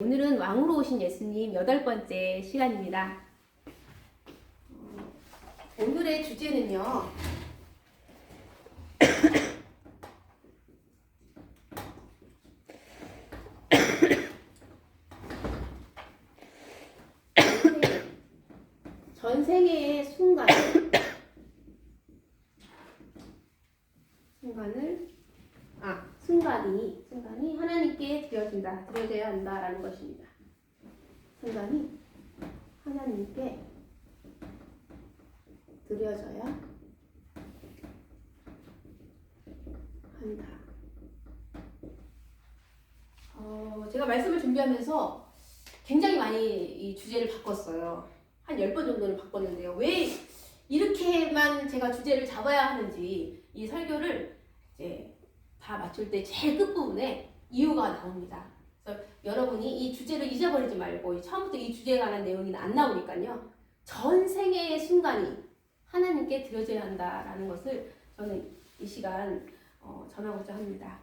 오늘은 왕으로 오신 예수님 8번째 시간입니다. 오늘의 주제는요. 전생의 순간이 하나님께 드려져야 한다라는 것입니다. 순간이 하나님께 드려져야 한다. 제가 말씀을 준비하면서 굉장히 많이 이 주제를 바꿨어요. 한 10번 정도는 바꿨는데요. 왜 이렇게만 제가 주제를 잡아야 하는지 이 설교를 이제 다 맞출 때 제일 끝부분에 이유가 나옵니다. 그래서 여러분이 이 주제를 잊어버리지 말고 처음부터 이 주제에 관한 내용이 안 나오니까요. 전생의 순간이 하나님께 드려져야 한다라는 것을 저는 이 시간 전하고자 합니다.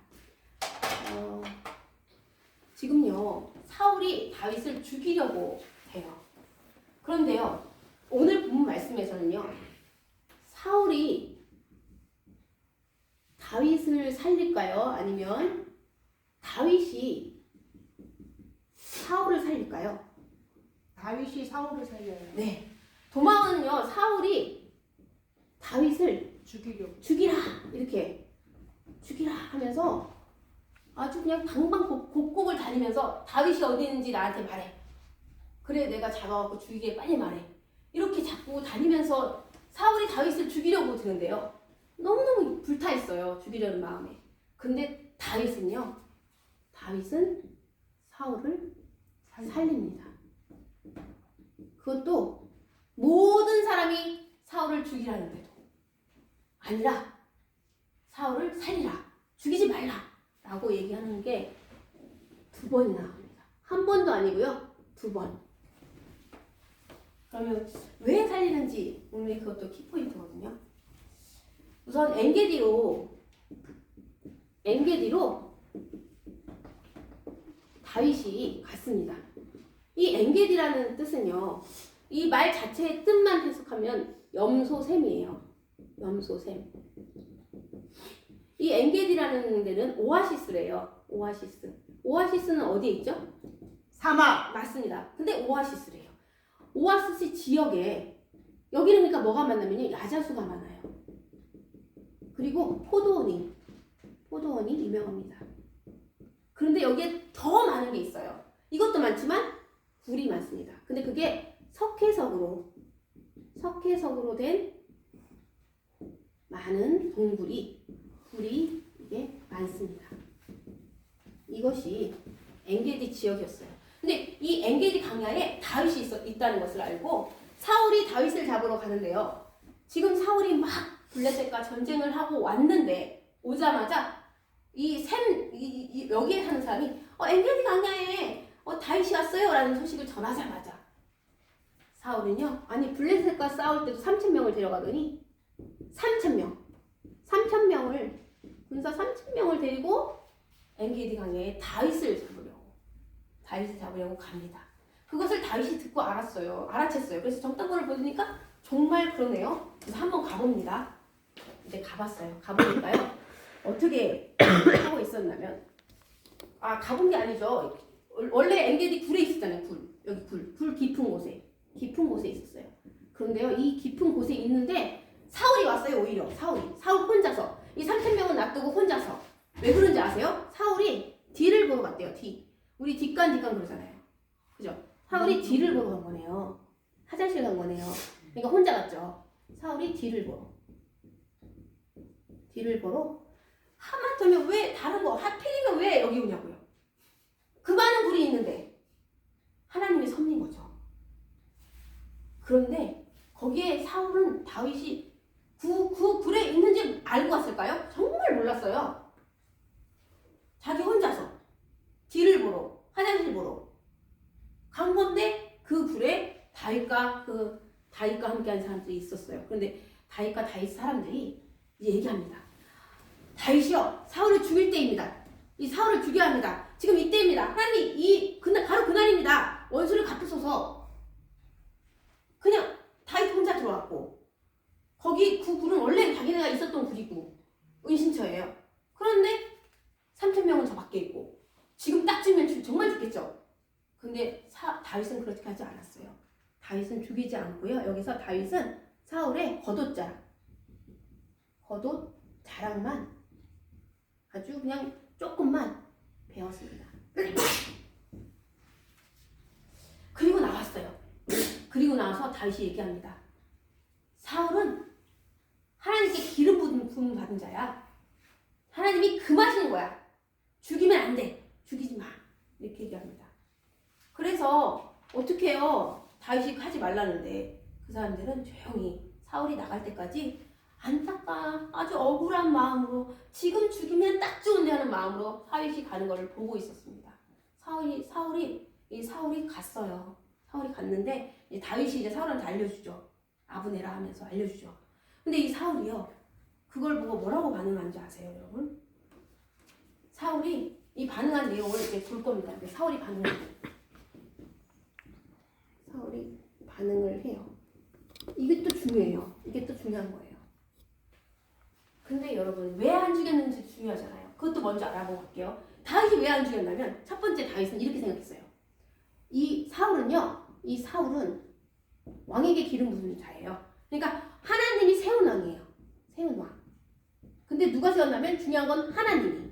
지금요. 사울이 다윗을 죽이려고 해요. 그런데요. 오늘 본문 말씀에서는요. 사울이 다윗을 살릴까요? 아니면 다윗이 사울을 살릴까요? 다윗이 사울을 살려요. 네. 도망은요. 사울이 다윗을 죽이라 이렇게 죽이라 하면서 아주 그냥 방방곡곡을 다니면서 다윗이 어디 있는지 나한테 말해. 그래 내가 잡아갖고 죽이게 빨리 말해. 이렇게 자꾸 다니면서 사울이 다윗을 죽이려고 드는데요. 너무너무 불타있어요. 죽이려는 마음에. 근데 다윗은 사울을 살립니다. 그것도 모든 사람이 사울을 죽이라는데도 아니라 사울을 살리라. 죽이지 말라. 라고 얘기하는 게 2번이나 나옵니다. 한 번도 아니고요. 2번. 그러면 왜 살리는지 오늘 그것도 키포인트거든요. 우선 엔게디로 다윗이 갔습니다. 이 엔게디라는 뜻은요. 이 말 자체의 뜻만 해석하면 염소샘이에요. 염소샘. 이 엔게디라는 데는 오아시스래요. 오아시스는 어디에 있죠? 사막. 맞습니다. 근데 오아시스래요. 오아시스 지역에 여기는 그러니까 뭐가 많냐면요. 야자수가 많아요. 그리고 포도원이 유명합니다. 그런데 여기에 더 많은 게 있어요. 이것도 많지만 굴이 많습니다. 근데 그게 석회석으로 된 많은 굴이 이게 많습니다. 이것이 엔게디 지역이었어요. 근데 이 엔게디 강야에 다윗이 있다는 것을 알고 사울이 다윗을 잡으러 가는데요. 지금 사울이 막 블레셋과 전쟁을 하고 왔는데 오자마자 여기에 사는 사람이 엔게디 강야에 다윗이 왔어요 라는 소식을 전하자마자 사울은요. 아니 블레셋과 싸울 때도 3,000명을 데려가더니 3,000명을 군사 3,000명을 데리고 엔게디 강야에 다윗을 잡으려고 갑니다. 그것을 다윗이 듣고 알아챘어요. 그래서 정탐꾼을 보니까 정말 그러네요. 그래서 한번 가봅니다. 이제 가봤어요. 가보니까요. 어떻게 하고 있었냐면 가본 게 아니죠. 원래 엔게디 굴에 있었잖아요. 여기 굴 깊은 곳에 있었어요. 그런데요. 이 깊은 곳에 있는데 사울이 왔어요. 오히려 사울 혼자서 이 3,000명은 놔두고 혼자서 왜 그런지 아세요? 사울이 뒤를 보러 갔대요. 우리 뒷간 그러잖아요. 그죠? 사울이 뒤를 보러 간 거네요. 화장실 간 거네요. 그러니까 혼자 갔죠. 사울이 뒤를 보러 하마터면 왜 다른 거 하필이면 왜 여기 오냐고요. 그 많은 굴이 있는데 하나님의 섭리인 거죠. 그런데 거기에 사울은 다윗이 그 굴에 있는지 알고 갔을까요? 정말 몰랐어요. 자기 혼자서 뒤를 보러 화장실 보러 간 건데 그 굴에 다윗과 함께한 사람들이 있었어요. 그런데 다윗과 다윗 사람들이 얘기합니다. 다윗이요, 사울을 죽일 때입니다. 이 사울을 죽여야 합니다. 지금 이때입니다. 하나님이 그날 바로 그날입니다. 원수를 갚으소서. 그냥 다윗 혼자 들어왔고 거기 그 굴은 원래 자기네가 있었던 굴이고 은신처예요. 그런데 3,000명은 저 밖에 있고 지금 딱 죽으면 정말 죽겠죠. 근데 다윗은 그렇게 하지 않았어요. 다윗은 죽이지 않고요. 여기서 다윗은 사울의 겉옷자락만 아주 그냥 조금만 배웠습니다. 그리고 나왔어요. 그리고 나와서 다윗이 얘기합니다. 사울은 하나님께 기름 부음 받은 자야. 하나님이 금하시는 거야. 죽이면 안 돼. 죽이지 마. 이렇게 얘기합니다. 그래서 어떻게 해요? 다윗이 하지 말라는데 그 사람들은 조용히 사울이 나갈 때까지 아주 억울한 마음으로 지금 죽이면 딱 좋은데 하는 마음으로 다윗이 가는 것을 보고 있었습니다. 사울이 갔어요. 사울이 갔는데 이제 다윗이 이제 사울한테 알려주죠. 아브네라 하면서 알려주죠. 근데 이 사울이요. 그걸 보고 뭐라고 반응한지 아세요, 여러분? 사울이 이 반응한 내용을 이제 볼 겁니다. 근데 사울이 반응을 해요. 이게 또 중요해요. 이게 또 중요한 거예요. 근데 여러분 왜 안 죽였는지 중요하잖아요. 그것도 먼저 알아보고 갈게요. 다윗이 왜 안 죽였냐면 첫 번째 다윗은 이렇게 생각했어요. 이 사울은 왕에게 기름 부은 자예요. 그러니까 하나님이 세운 왕이에요. 세운 왕. 근데 누가 세웠냐면 중요한 건 하나님이.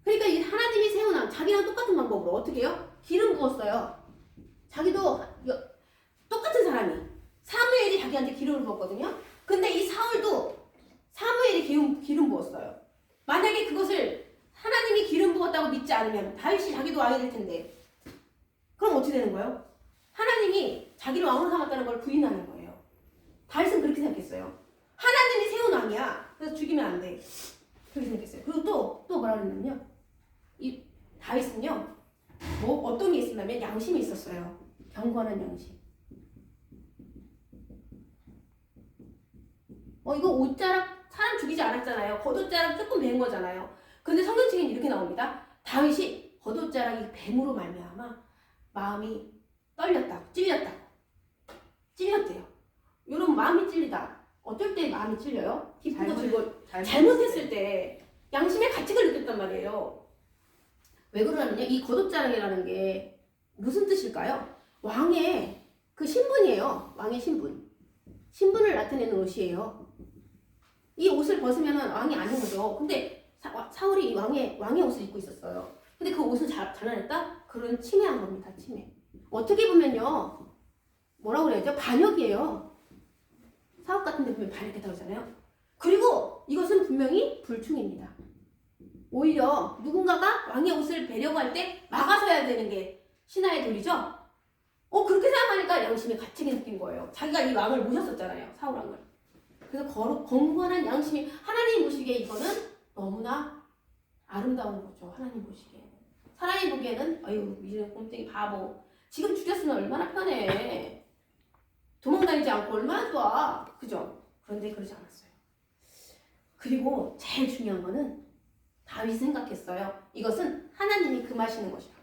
그러니까 이 하나님이 세운 왕, 자기랑 똑같은 방법으로 어떻게 해요? 기름 부었어요. 자기도 똑같은 사람이. 사무엘이 자기한테 기름을 부었거든요. 근데 이 사울도 사무엘이 기름 부었어요. 만약에 그것을 하나님이 기름 부었다고 믿지 않으면 다윗이 자기도 왕이 될 텐데 그럼 어떻게 되는 거예요? 하나님이 자기를 왕으로 삼았다는 걸 부인하는 거예요. 다윗은 그렇게 생각했어요. 하나님이 세운 왕이야. 그래서 죽이면 안 돼. 그렇게 생각했어요. 그리고 또 뭐라 그랬냐면요. 이 다윗은요. 어떤 게 있었냐면 양심이 있었어요. 경건한 양심. 이거 옷자락 사람 죽이지 않았잖아요. 겉옷자락 조금 벤 거잖아요. 근데 성경책에는 이렇게 나옵니다. 다윗이 겉옷자락이 뱀으로 말미암아 마음이 떨렸다고, 찔렸대요. 여러분 마음이 찔리다. 어떨 때 마음이 찔려요? 기쁘고 즐거워. 잘못했을 때 양심의 가책을 느꼈단 말이에요. 왜 그러냐면요. 이 겉옷자락이라는 게 무슨 뜻일까요? 왕의 그 신분이에요. 왕의 신분. 신분을 나타내는 옷이에요. 이 옷을 벗으면 왕이 아닌 거죠. 근데 사울이 왕의 옷을 입고 있었어요. 근데 그 옷을 잘라냈다? 그런 침해한 겁니다. 침해. 어떻게 보면요. 뭐라고 그래야죠? 반역이에요. 사업 같은 데 보면 반역했다고 하잖아요. 그리고 이것은 분명히 불충입니다. 오히려 누군가가 왕의 옷을 베려고 할 때 막아서야 되는 게 신하의 도리죠. 그렇게 생각하니까 양심의 가책이 느낀 거예요. 자기가 이 왕을 모셨었잖아요. 사울 왕을. 그래서 건건한 양심이 하나님 보시기에 이거는 너무나 아름다운 거죠. 하나님 보시기에. 사람이 보기에는 아유 이런 꼼짝이 바보. 지금 죽였으면 얼마나 편해. 도망다니지 않고 얼마나 좋아. 그죠? 그런데 그러지 않았어요. 그리고 제일 중요한 거는 다윗이 생각했어요. 이것은 하나님이 금하시는 것이라고.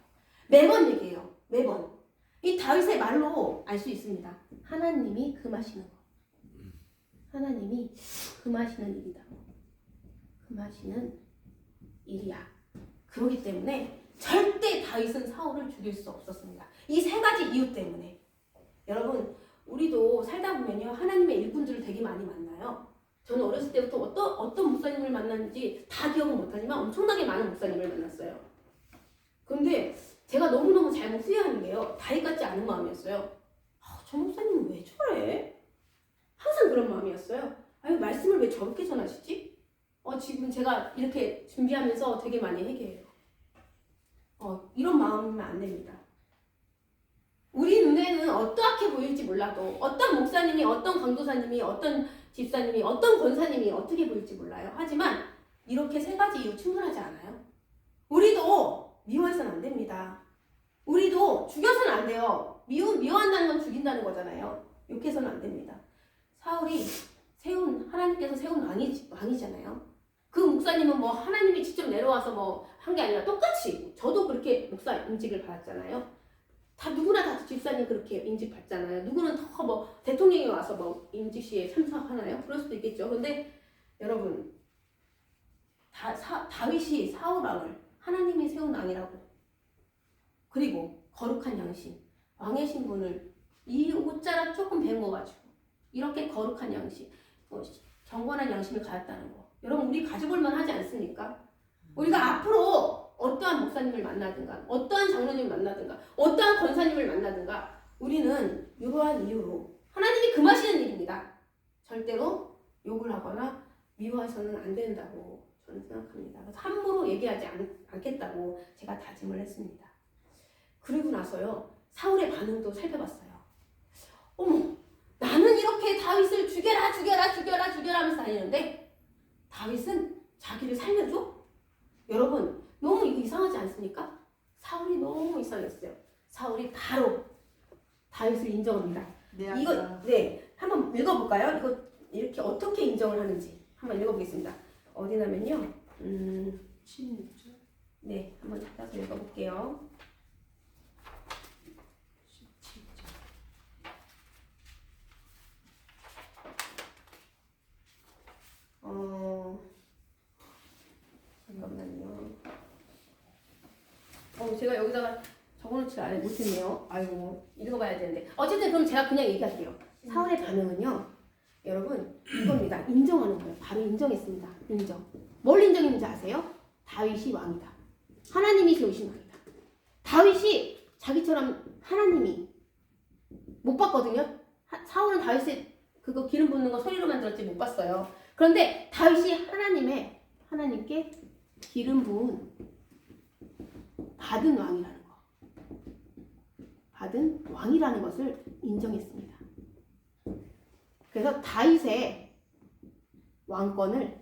매번 얘기해요. 매번. 이 다윗의 말로 알 수 있습니다. 하나님이 금하시는 거. 하나님이 금하시는 일이다. 금하시는 일이야. 그렇기 때문에 절대 다윗은 사울을 죽일 수 없었습니다. 이 세 가지 이유 때문에. 여러분 우리도 살다 보면요. 하나님의 일꾼들을 되게 많이 만나요. 저는 어렸을 때부터 어떤 목사님을 만났는지 다 기억은 못하지만 엄청나게 많은 목사님을 만났어요. 그런데 제가 너무너무 잘못 후회하는 게요. 다윗 같지 않은 마음이었어요. 저 목사님은 왜 저래? 항상 그런 마음이었어요. 아유 말씀을 왜 저렇게 전하시지? 지금 제가 이렇게 준비하면서 되게 많이 회개해요. 이런 마음이면 안 됩니다. 우리 눈에는 어떠하게 보일지 몰라도 어떤 목사님이, 어떤 강도사님이, 어떤 집사님이, 어떤 권사님이 어떻게 보일지 몰라요. 하지만 이렇게 세 가지 이유 충분하지 않아요? 우리도 미워해서는 안 됩니다. 우리도 죽여서는 안 돼요. 미워한다는 건 죽인다는 거잖아요. 욕해서는 안 됩니다. 사울이 하나님께서 세운 왕이잖아요. 그 목사님은 뭐 하나님이 직접 내려와서 뭐 한 게 아니라 똑같이 저도 그렇게 목사 임직을 받았잖아요. 다 누구나 다 집사님 그렇게 임직 받잖아요. 누구는 더 뭐 대통령이 와서 뭐 임직시에 참석하나요? 그럴 수도 있겠죠. 근데 여러분 다윗이 사울 왕을 하나님이 세운 왕이라고, 그리고 거룩한 양심, 왕의 신분을 이 옷자락 조금 배워가지고 이렇게 거룩한 양심, 경건한 양심을 가졌다는 거, 여러분 우리 가져볼 만하지 않습니까? 우리가 앞으로 어떠한 목사님을 만나든가 어떠한 장로님을 만나든가 어떠한 권사님을 만나든가 우리는 이러한 이유로, 하나님이 금하시는 일입니다. 절대로 욕을 하거나 미워해서는 안 된다고 저는 생각합니다. 그래서 함부로 얘기하지 않겠다고 제가 다짐을 했습니다. 그리고 나서요, 사울의 반응도 살펴봤어요. 어머, 나는 이렇게 다윗을 죽여라 하면서 다니는데 다윗은 자기를 살려줘? 여러분 너무 이거 이상하지 않습니까? 사울이 너무 이상했어요. 사울이 바로 다윗을 인정합니다. 네, 이거 네 한번 읽어볼까요? 이거 이렇게 어떻게 인정을 하는지 한번 읽어보겠습니다. 어디냐면요, 16절. 네 한번 따서 읽어볼게요. 17절. 잠깐만요. 제가 여기다가 적어놓지 못했네요. 아이고, 읽어봐야 되는데. 어쨌든 그럼 제가 그냥 얘기할게요. 사울의 반응은요, 여러분 이겁니다. 인정하는 거예요. 바로 인정했습니다. 인정. 뭘 인정했는지 아세요? 다윗이 왕이다. 하나님이 세우신 왕이다. 다윗이 자기처럼 하나님이 못 봤거든요. 사울은 다윗의 그거 기름 붓는 거 소리로만 들었지 못 봤어요. 그런데 다윗이 하나님께 기름 부은 받은 왕이라는 거, 받은 왕이라는 것을 인정했습니다. 그래서 다윗의 왕권을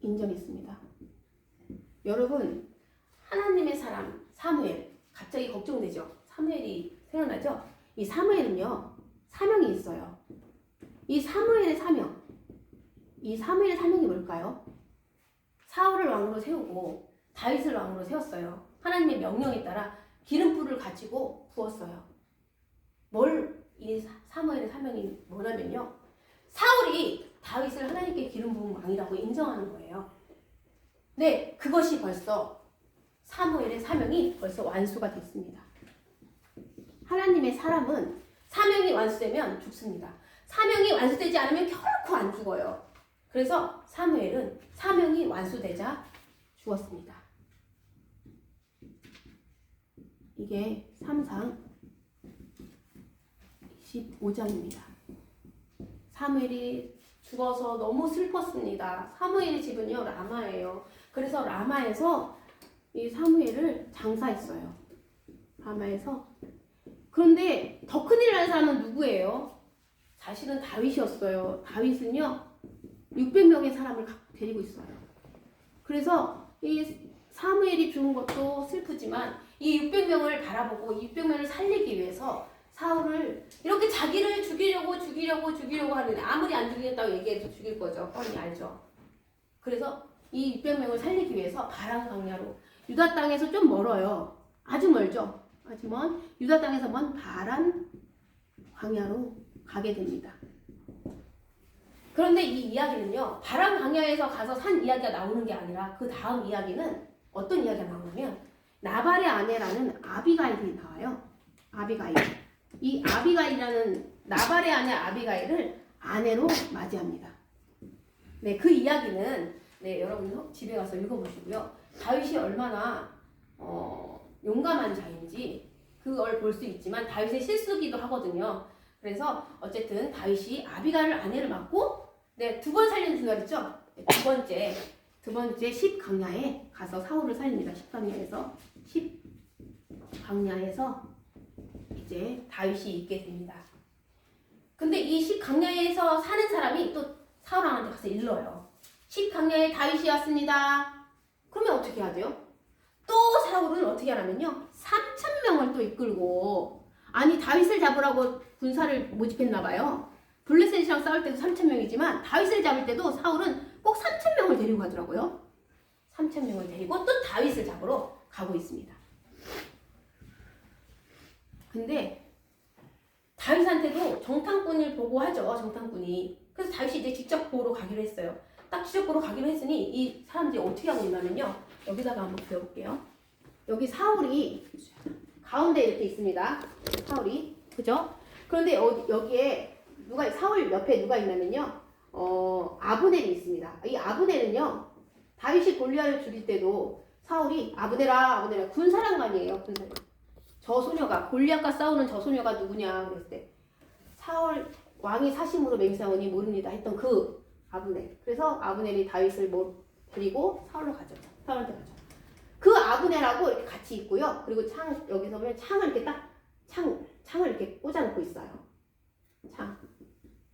인정했습니다. 여러분, 하나님의 사람 사무엘, 갑자기 걱정되죠? 사무엘이 생각나죠? 이 사무엘은요, 사명이 있어요. 이 사무엘의 사명이 뭘까요? 사울을 왕으로 세우고 다윗을 왕으로 세웠어요. 하나님의 명령에 따라 기름불을 가지고 부었어요. 이 사무엘의 사명이 뭐냐면요, 사울이 다윗을 하나님께 기름 부은 왕이라고 인정하는 거예요. 네, 그것이 벌써 사무엘의 사명이 벌써 완수가 됐습니다. 하나님의 사람은 사명이 완수되면 죽습니다. 사명이 완수되지 않으면 결코 안 죽어요. 그래서 사무엘은 사명이 완수되자 죽었습니다. 이게 3상 25장입니다. 사무엘이 죽어서 너무 슬펐습니다. 사무엘의 집은요, 라마예요. 그래서 라마에서 이 사무엘을 장사했어요. 라마에서. 그런데 더 큰일 난 사람은 누구예요? 사실은 다윗이었어요. 다윗은요, 600명의 사람을 데리고 있어요. 그래서 이 사무엘이 죽은 것도 슬프지만 이 600명을 바라보고 600명을 살리기 위해서 사울을 이렇게 자기를 죽이려고 하는데, 아무리 안 죽이겠다고 얘기해도 죽일 거죠. 뻔히 알죠. 그래서 이 600명을 살리기 위해서 바람 광야로, 유다 땅에서 좀 멀어요. 아주 멀죠. 아주 먼 유다 땅에서 먼 바람 광야로 가게 됩니다. 그런데 이 이야기는요, 바람 광야에서 가서 산 이야기가 나오는 게 아니라 그 다음 이야기는 어떤 이야기가 나오냐면 나발의 아내라는 아비가일이 나와요. 아비가일. 이 아비가일이라는 나발의 아내 아비가일을 아내로 맞이합니다. 네, 그 이야기는 여러분 집에 가서 읽어보시고요. 다윗이 얼마나 용감한 자인지 그걸 볼 수 있지만 다윗의 실수기도 하거든요. 그래서 어쨌든 다윗이 아비가일을 아내를 맞고 두 번 살리는 생각이죠. 두 번째 10강야에 가서 사울을 살립니다. 10강야에서 이제 다윗이 있게 됩니다. 근데 이 10강야에서 사는 사람이 또 사울 왕한테 가서 일러요. 10강야에 다윗이 왔습니다. 그러면 어떻게 해야 돼요? 또 사울은 어떻게 하냐면요, 3,000명을 또 이끌고, 아니 다윗을 잡으라고 군사를 모집했나 봐요. 블레셋이랑 싸울 때도 3,000명이지만 다윗을 잡을 때도 사울은 꼭 3,000명을 데리고 가더라고요. 3,000명을 데리고 또 다윗을 잡으러 가고 있습니다. 근데 다윗한테도 정탐꾼을 보고하죠. 정탐꾼이. 그래서 다윗이 이제 직접 보러 가기로 했어요. 딱 직접 보러 가기로 했으니 이 사람들이 어떻게 하고 있냐면요. 여기다가 한번 그려볼게요. 여기 사울이 가운데 이렇게 있습니다. 사울이. 그죠? 그런데 여기에 사울 옆에 누가 있냐면요. 아브넬이 있습니다. 이 아브넬은요. 다윗이 골리앗을 죽일 때도 사울이 아브넬아 군사령관이에요. 군사령관. 저 소녀가 골리앗과 싸우는 저 소녀가 누구냐 그랬을 때 사울 왕이 사심으로 맹세하오니 모릅니다 했던 그 아브넬. 그래서 아브넬이 다윗을 데리고 사울로 가죠. 사울한테 가죠. 그 아브넬하고 이렇게 같이 있고요. 그리고 여기서 보면 창을 이렇게 창을 이렇게 꽂아놓고 있어요.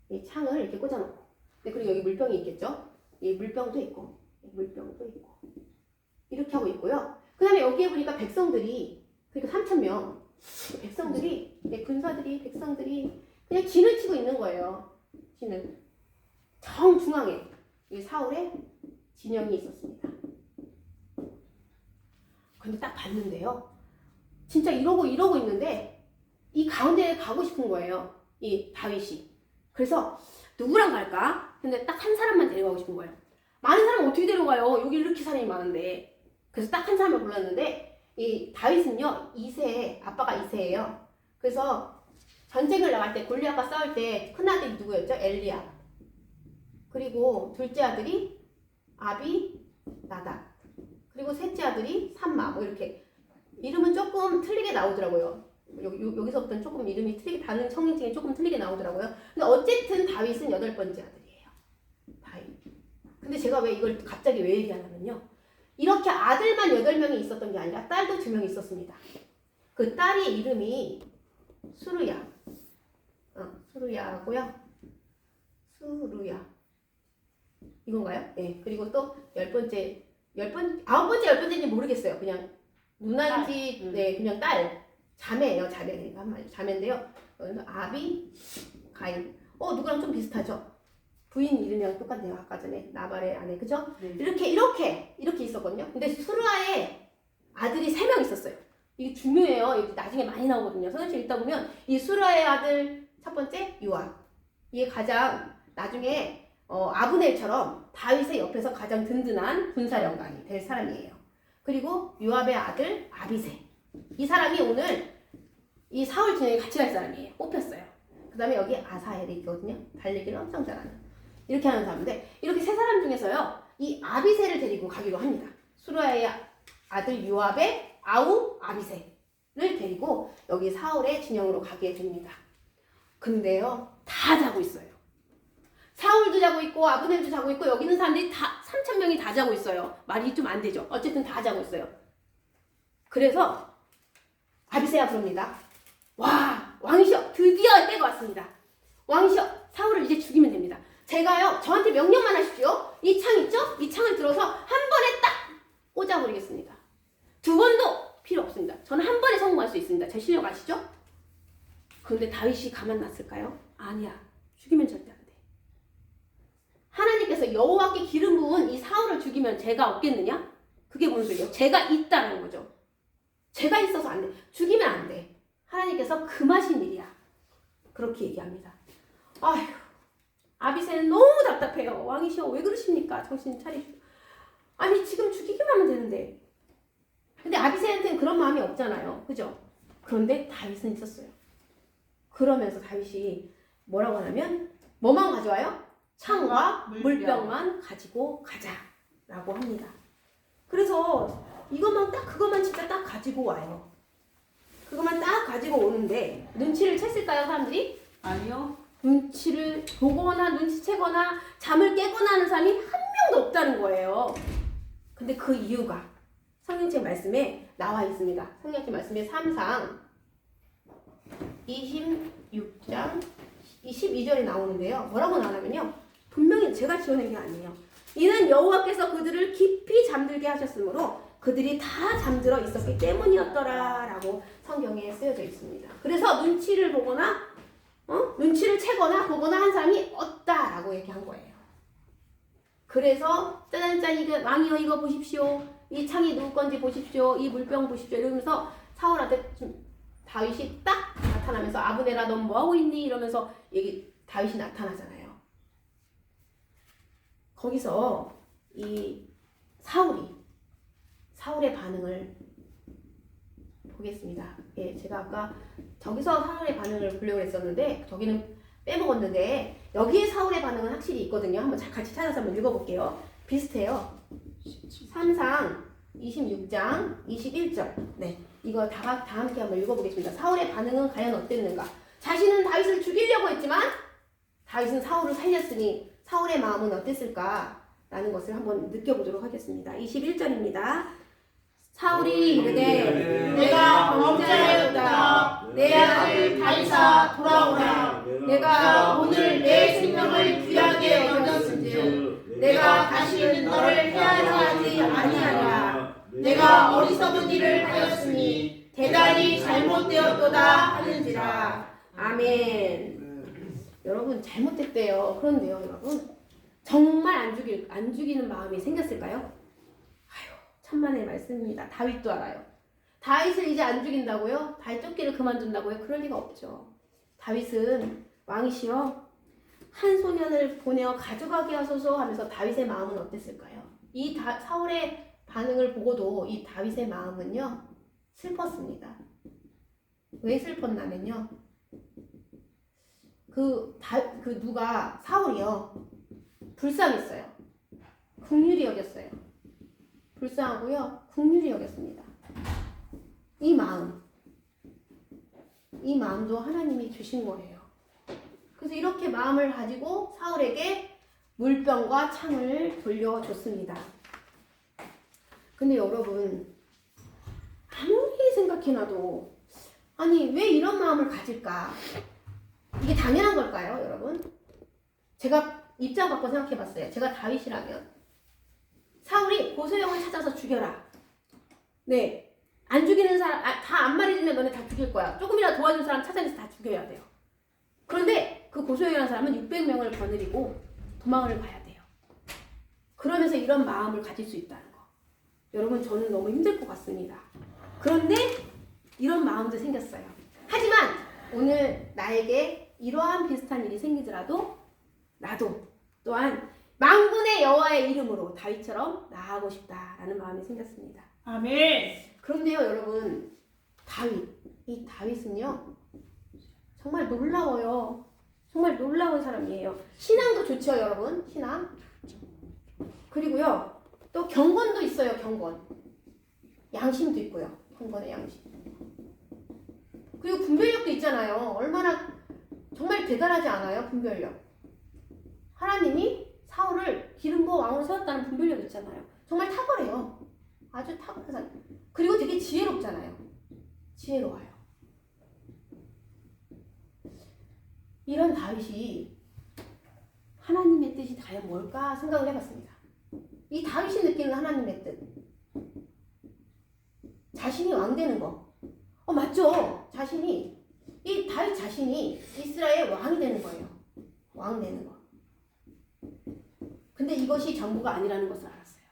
이 창을 이렇게 꽂아놓고. 네, 그리고 여기 물병이 있겠죠. 이 물병도 있고 이렇게 하고 있고요. 그 다음에 여기에 보니까 백성들이 그러니까 3,000명 백성들이 백성들이 그냥 진을 치고 있는 거예요. 진을 정중앙에 이 사울의 진영이 있었습니다. 근데 딱 봤는데요. 진짜 이러고 있는데 이 가운데에 가고 싶은 거예요. 이 다윗이. 그래서 누구랑 갈까? 근데 딱 한 사람만 데려가고 싶은 거예요. 많은 사람 어떻게 데려가요? 여기 이렇게 사람이 많은데. 그래서 딱 한 사람을 불렀는데 이 다윗은요, 아빠가 이세예요. 그래서 전쟁을 나갈 때 골리앗과 싸울 때 큰아들이 누구였죠? 엘리야. 그리고 둘째 아들이 아비나답. 그리고 셋째 아들이 삼마. 뭐 이렇게 이름은 조금 틀리게 나오더라고요. 여기서부터는 조금 이름이 틀리게 다른 성인칭이 조금 틀리게 나오더라고요. 근데 어쨌든 다윗은 8번째 아들이에요. 다윗. 근데 제가 왜 이걸 갑자기 왜 얘기하냐면요. 이렇게 아들만 8명이 있었던 게 아니라 딸도 2명 있었습니다. 그 딸의 이름이 수르야. 수르야고요. 수르야. 이건가요? 네. 그리고 또 9번째, 10번인지 모르겠어요. 그냥 누나인지, 네, 그냥 딸. 자매예요. 그러니까 한마디. 자매인데요. 아비, 가인. 누구랑 좀 비슷하죠? 부인 이름이랑 똑같네요. 아까 전에 나발의 아내, 그죠? 네. 이렇게 있었거든요. 근데 수르아의 아들이 3명 있었어요. 이게 중요해요. 이게 나중에 많이 나오거든요. 성경책 읽다 보면 이 수르아의 아들 첫 번째 요압. 이게 가장 나중에 아브넬처럼 다윗의 옆에서 가장 든든한 군사령관이 될 사람이에요. 그리고 요압의 아들 아비새. 이 사람이 오늘 이 사울 진영에 같이 갈 사람이에요. 뽑혔어요. 그 다음에 여기 아사엘이 있거든요. 달리기를 엄청 잘하는. 이렇게 하는 사람인데 이렇게 3사람 중에서요. 이 아비새를 데리고 가기로 합니다. 수르아의 아들 요압의 아우 아비새를 데리고 여기 사울의 진영으로 가게 됩니다. 근데요. 다 자고 있어요. 사울도 자고 있고 아브넬도 자고 있고 여기 있는 사람들이 다 3,000명이 다 자고 있어요. 말이 좀 안 되죠. 어쨌든 다 자고 있어요. 그래서 아비새가 부릅니다. 와, 왕이시여, 드디어 때가 왔습니다. 왕이시여, 사울을 이제 죽이면 됩니다. 제가요, 저한테 명령만 하십시오. 이 창 있죠? 이 창을 들어서 한 번에 딱 꽂아버리겠습니다. 2번도 필요 없습니다. 저는 한 번에 성공할 수 있습니다. 제 실력 아시죠? 그런데 다윗이 가만 놨을까요? 아니야. 죽이면 절대 안 돼. 하나님께서 여호와께 기름 부은 이 사울을 죽이면 죄가 없겠느냐? 그게 무슨 소리예요? 죄가 있다는 거죠. 죄가 있어서 안 돼. 죽이면 안 돼. 하나님께서 금하신 일이야. 그렇게 얘기합니다. 아휴, 아비새는 너무 답답해요. 왕이시여 왜 그러십니까? 정신 차리시고. 아니 지금 죽이기만 하면 되는데. 근데 아비새한테는 그런 마음이 없잖아요. 그죠? 그런데 다윗은 있었어요. 그러면서 다윗이 뭐라고 하냐면 뭐만 가져와요? 창과 물병만 가지고 가자라고 합니다. 그래서 그것만 진짜 딱 가지고 와요. 그것만 딱 가지고 오는데 눈치를 챘을까요, 사람들이? 아니요. 눈치를 보거나 눈치채거나 잠을 깨거나 하는 사람이 한 명도 없다는 거예요. 근데 그 이유가 성경책 말씀에 나와 있습니다. 성경책 말씀에 3상 26장 22절에 나오는데요. 뭐라고 나오냐면요. 분명히 제가 지어낸 게 아니에요. 이는 여호와께서 그들을 깊이 잠들게 하셨으므로 그들이 다 잠들어 있었기 때문이었더라 라고 성경에 쓰여져 있습니다. 그래서 눈치를 보거나 눈치를 채거나 보거나 한 사람이 없다라고 얘기한 거예요. 그래서 짜잔짠 이거 왕이여 이거 보십시오. 이 창이 누구 건지 보십시오. 이 물병 보십시오. 이러면서 사울한테 다윗이 딱 나타나면서 아브네라 넌 뭐하고 있니? 이러면서 다윗이 나타나잖아요. 거기서 이 사울의 반응을 보겠습니다. 예, 제가 아까 저기서 사울의 반응을 보려고 했었는데 저기는 빼먹었는데 여기에 사울의 반응은 확실히 있거든요. 한번 같이 찾아서 한번 읽어볼게요. 비슷해요. 3상 26장 21절. 네, 이거 다 함께 한번 읽어보겠습니다. 사울의 반응은 과연 어땠는가? 자신은 다윗을 죽이려고 했지만 다윗은 사울을 살렸으니 사울의 마음은 어땠을까? 라는 것을 한번 느껴보도록 하겠습니다. 21절입니다. 사울이 이르되 내가 범죄하였다. 내 아들 다윗아 돌아오라. 내가 오늘 내 생명을 귀하게 여겼은즉 내가 다시는 너를 해하지 아니하리라. 내가 어리석은 일을 하였으니 대단히 잘못되었도다 하는지라. 아멘. 여러분 잘못됐대요. 그런데요 여러분 정말 안 죽이는 마음이 생겼을까요? 아유 천만의 말씀입니다. 다윗도 알아요. 다윗을 이제 안 죽인다고요? 다윗 쫓기를 그만둔다고요? 그럴 리가 없죠. 다윗은 왕이시여 한 소년을 보내어 가져가게 하소서 하면서 다윗의 마음은 어땠을까요? 이 사울의 반응을 보고도 이 다윗의 마음은요 슬펐습니다. 왜 슬펐냐면요 사울이요 불쌍했어요. 긍휼히 여겼어요. 불쌍하고요 긍휼히 여겼습니다. 이 마음도 하나님이 주신 거예요. 그래서 이렇게 마음을 가지고 사울에게 물병과 창을 돌려줬습니다. 근데 여러분 아무리 생각해놔도 아니 왜 이런 마음을 가질까? 이게 당연한 걸까요 여러분? 제가 입장 바꿔 생각해봤어요. 제가 다윗이라면 사울이 고소영을 찾아서 죽여라. 네, 안 죽이는 사람 다 안 말해주면 너네 다 죽일 거야. 조금이라도 도와준 사람 찾아내서 다 죽여야 돼요. 그런데 그 고소영이라는 사람은 600명을 거느리고 도망을 가야 돼요. 그러면서 이런 마음을 가질 수 있다는 거. 여러분 저는 너무 힘들 것 같습니다. 그런데 이런 마음도 생겼어요. 하지만 오늘 나에게 이러한 비슷한 일이 생기더라도 나도 또한 만군의 여호와의 이름으로 다윗처럼 나아가고 싶다라는 마음이 생겼습니다. 아멘. 그런데요 여러분 이 다윗은요 정말 놀라워요. 정말 놀라운 사람이에요. 신앙도 좋죠 여러분. 신앙. 그리고요 또 경건도 있어요. 경건. 양심도 있고요. 경건의 양심. 그리고 분별력도 있잖아요. 얼마나 정말 대단하지 않아요? 분별력. 하나님이 사울을 기름 부어 왕으로 세웠다는 분별력 있잖아요. 정말 탁월해요. 아주 탁월한 사람. 그리고 되게 지혜롭잖아요. 지혜로워요. 이런 다윗이 하나님의 뜻이 과연 뭘까 생각을 해봤습니다. 이 다윗이 느끼는 하나님의 뜻. 자신이 왕 되는 거. 맞죠? 이 다윗 자신이 이스라엘 왕이 되는 거예요. 왕 되는 거. 근데 이것이 전부가 아니라는 것을 알았어요.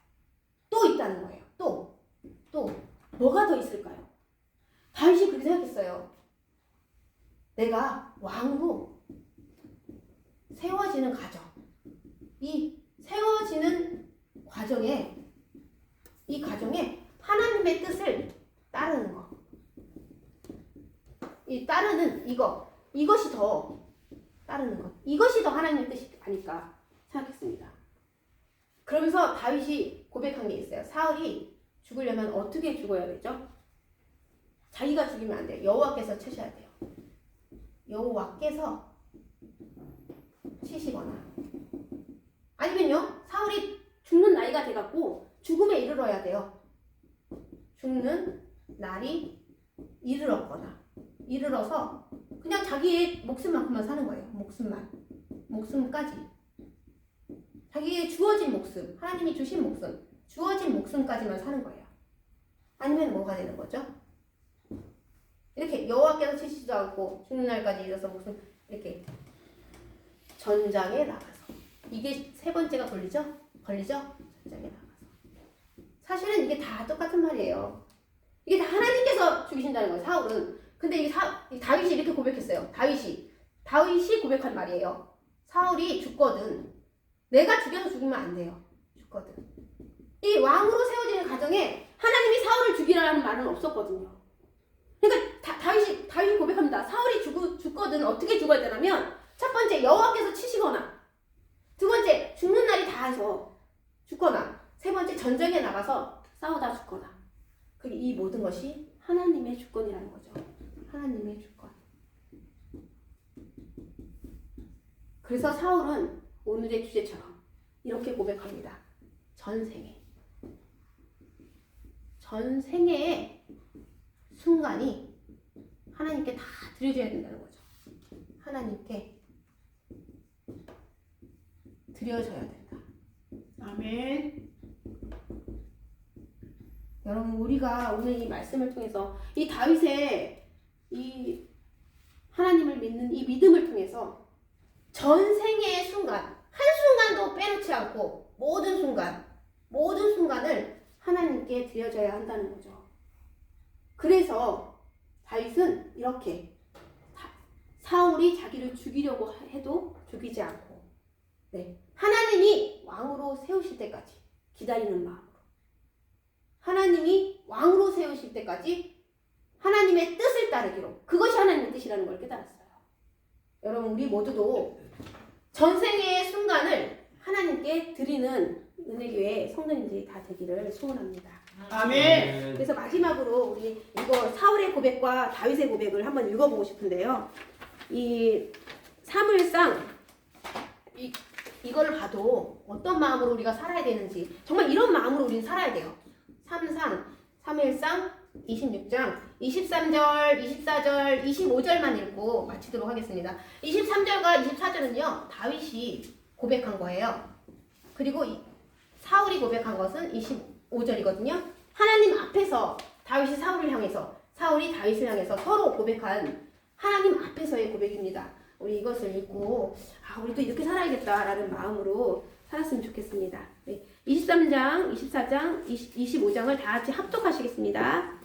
또 있다는 거예요. 또 뭐가 더 있을까요? 다윗이 그렇게 생각했어요. 내가 왕으로 세워지는 과정. 이 세워지는 과정에 하나님의 뜻을 따르는 거. 이 따르는 이것이 더 따르는 것. 이것이 더 하나님의 뜻이 아닐까 생각했습니다. 그러면서 다윗이 고백한 게 있어요. 사울이 죽으려면 어떻게 죽어야 되죠? 자기가 죽이면 안 돼요. 여호와께서 치셔야 돼요. 여호와께서 치시거나 아니면요 사울이 죽는 나이가 돼갖고 죽음에 이르러야 돼요. 죽는 날이 이르러서 그냥 자기의 목숨만큼만 사는 거예요. 목숨까지 자기의 주어진 목숨, 하나님이 주신 목숨, 주어진 목숨까지만 사는 거예요. 아니면 뭐가 되는 거죠? 이렇게 여호와께서 치시지도 않고 죽는 날까지 이르러서 목숨 이렇게 전장에 나가서 이게 세 번째가 걸리죠? 걸리죠? 전장에 나가서. 사실은 이게 다 똑같은 말이에요. 이게 다 하나님께서 죽이신다는 거예요. 사울은. 근데 이 다윗이 이렇게 고백했어요. 다윗이 고백한 말이에요. 사울이 죽거든. 내가 죽여서 죽이면 안 돼요. 죽거든. 이 왕으로 세워지는 가정에 하나님이 사울을 죽이라는 말은 없었거든요. 그러니까 다윗이 고백합니다. 사울이 죽거든. 어떻게 죽어야 되냐면 첫 번째 여호와께서 치시거나, 두 번째 죽는 날이 닿아서 죽거나, 세 번째 전쟁에 나가서 싸우다 죽거나. 이 모든 것이 하나님의 주권이라는 거죠. 하나님의 주권. 그래서 사울은 오늘의 주제처럼 이렇게 고백합니다. 전생애의 순간이 하나님께 다 드려줘야 된다는 거죠. 하나님께 드려져야 된다. 아멘. 여러분, 우리가 오늘 이 말씀을 통해서 이 다윗의 이 하나님을 믿는 이 믿음을 통해서 전생애의 순간, 한순간도 빼놓지 않고 모든 순간을 하나님께 드려져야 한다는 거죠. 그래서 다윗은 이렇게 사울이 자기를 죽이려고 해도 죽이지 않고, 하나님이 왕으로 세우실 때까지 기다리는 마음으로, 하나님이 왕으로 세우실 때까지 하나님의 뜻을 따르기로, 그것이 하나님의 뜻이라는 걸 깨달았어요. 여러분, 우리 모두도 전생의 순간을 하나님께 드리는 은혜교회 성도님들이 다 되기를 소원합니다. 아멘. 그래서 마지막으로 우리 이거 사울의 고백과 다윗의 고백을 한번 읽어보고 싶은데요. 이 사무엘상 이거를 봐도 어떤 마음으로 우리가 살아야 되는지, 정말 이런 마음으로 우리는 살아야 돼요. 사무엘상 26장 23절, 24절, 25절만 읽고 마치도록 하겠습니다. 23절과 24절은요, 다윗이 고백한 거예요. 그리고 사울이 고백한 것은 25절이거든요. 하나님 앞에서 다윗이 사울을 향해서, 사울이 다윗을 향해서 서로 고백한 하나님 앞에서의 고백입니다. 우리 이것을 읽고 우리도 이렇게 살아야겠다라는 마음으로 살았으면 좋겠습니다. 23장, 24장, 25장을 다 같이 합독하시겠습니다.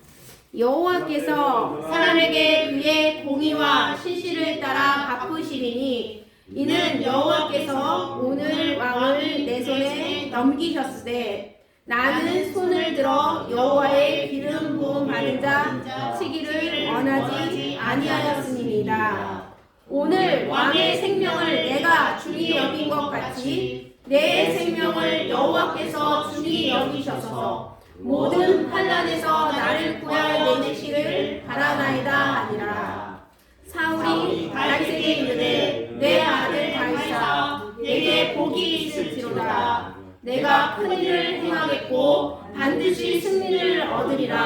여호와께서 사람에게 그의 공의와 신실을 따라 갚으시리니 이는 여호와께서 오늘 왕을 내 손에 넘기셨으되 나는 손을 들어 여호와의 기름 부음 받은 자 치기를 원하지 아니하였음이니이다. 오늘 왕의 생명을 내가 중히 여긴 것 같이 내 생명을 여호와께서 중히 여기셔서 모든 환난에서 나를 구하여 내시기를 바라나이다 하니라. 사울이 다윗에게 이르되 내 아들 다윗아 내게 복이 있을지로다. 내가 큰 일을 행하겠고 반드시 승리를 얻으리라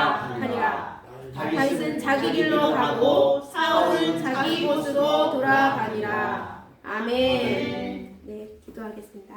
하니라. 다윗은 자기 길로 가고 사울은 자기 곳으로 돌아가니라. 아멘. 네, 기도하겠습니다.